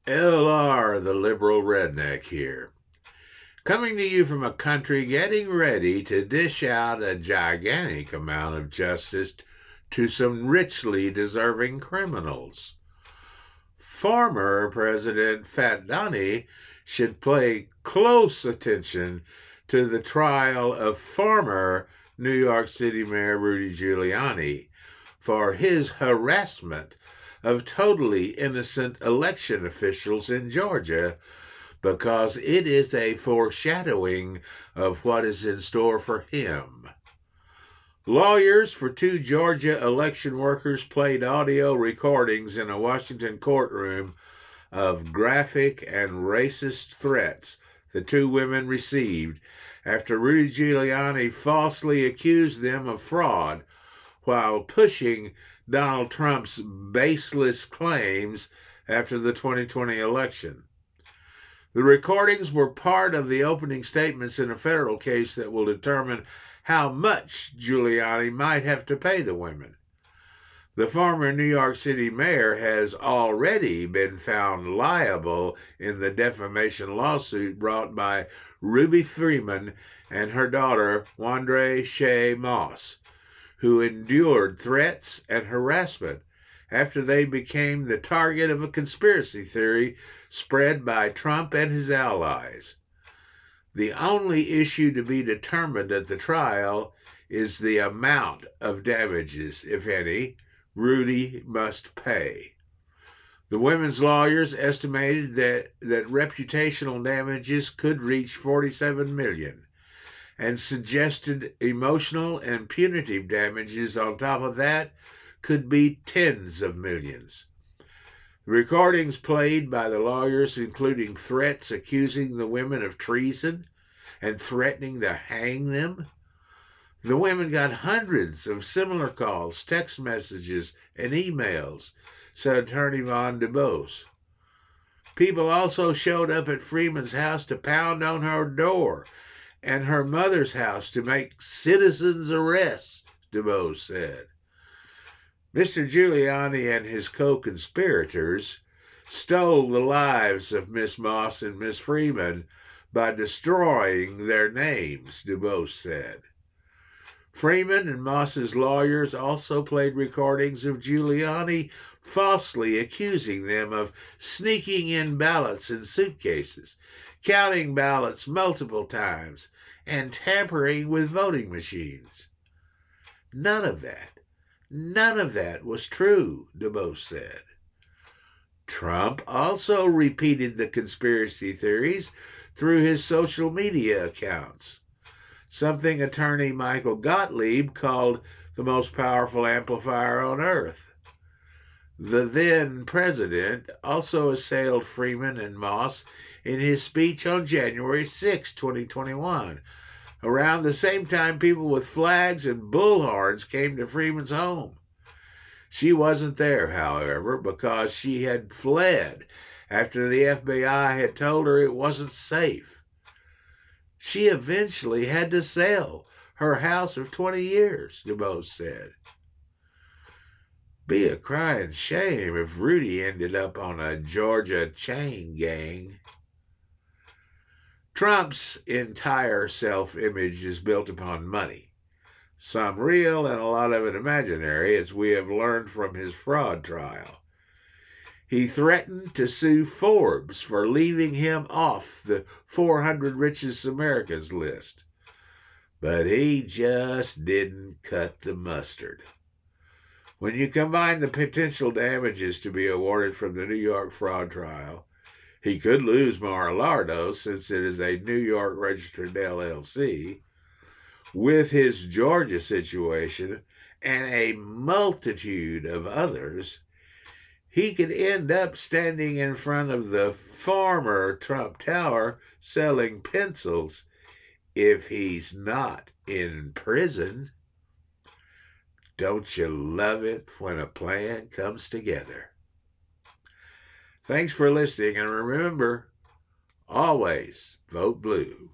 LR, the Liberal Redneck here, coming to you from a country getting ready to dish out a gigantic amount of justice to some richly deserving criminals. Former President Fat Donnie should pay close attention to the trial of former New York City Mayor Rudy Giuliani for his harassment of totally innocent election officials in Georgia, because it is a foreshadowing of what is in store for him. Lawyers for two Georgia election workers played audio recordings in a Washington courtroom of graphic and racist threats the two women received after Rudy Giuliani falsely accused them of fraud while pushing Donald Trump's baseless claims after the 2020 election. The recordings were part of the opening statements in a federal case that will determine how much Giuliani might have to pay the women. The former New York City mayor has already been found liable in the defamation lawsuit brought by Ruby Freeman and her daughter, Wandre Shea Moss, who endured threats and harassment after they became the target of a conspiracy theory spread by Trump and his allies. The only issue to be determined at the trial is the amount of damages, if any, Rudy must pay. The women's lawyers estimated that reputational damages could reach $47 million, and suggested emotional and punitive damages on top of that could be tens of millions. The recordings played by the lawyers, including threats accusing the women of treason and threatening to hang them. The women got hundreds of similar calls, text messages, and emails, said Attorney Von DuBose. People also showed up at Freeman's house to pound on her door and her mother's house to make citizens' arrests, DuBose said. Mr. Giuliani and his co-conspirators stole the lives of Miss Moss and Miss Freeman by destroying their names, DuBose said. Freeman and Moss's lawyers also played recordings of Giuliani falsely accusing them of sneaking in ballots in suitcases, counting ballots multiple times, and tampering with voting machines. None of that was true, DuBose said. Trump also repeated the conspiracy theories through his social media accounts, something attorney Michael Gottlieb called the most powerful amplifier on earth. The then president also assailed Freeman and Moss in his speech on January 6, 2021. Around the same time, people with flags and bullhorns came to Freeman's home. She wasn't there, however, because she had fled after the FBI had told her it wasn't safe. She eventually had to sell her house of 20 years, DuBose said. Be a crying shame if Rudy ended up on a Georgia chain gang. Trump's entire self-image is built upon money, some real and a lot of it imaginary, as we have learned from his fraud trial. He threatened to sue Forbes for leaving him off the 400 richest Americans list, but he just didn't cut the mustard. When you combine the potential damages to be awarded from the New York fraud trial, he could lose Mar-a-Lago since it is a New York registered LLC, with his Georgia situation and a multitude of others. He could end up standing in front of the former Trump Tower selling pencils if he's not in prison. Don't you love it when a plan comes together? Thanks for listening, and remember, always vote blue.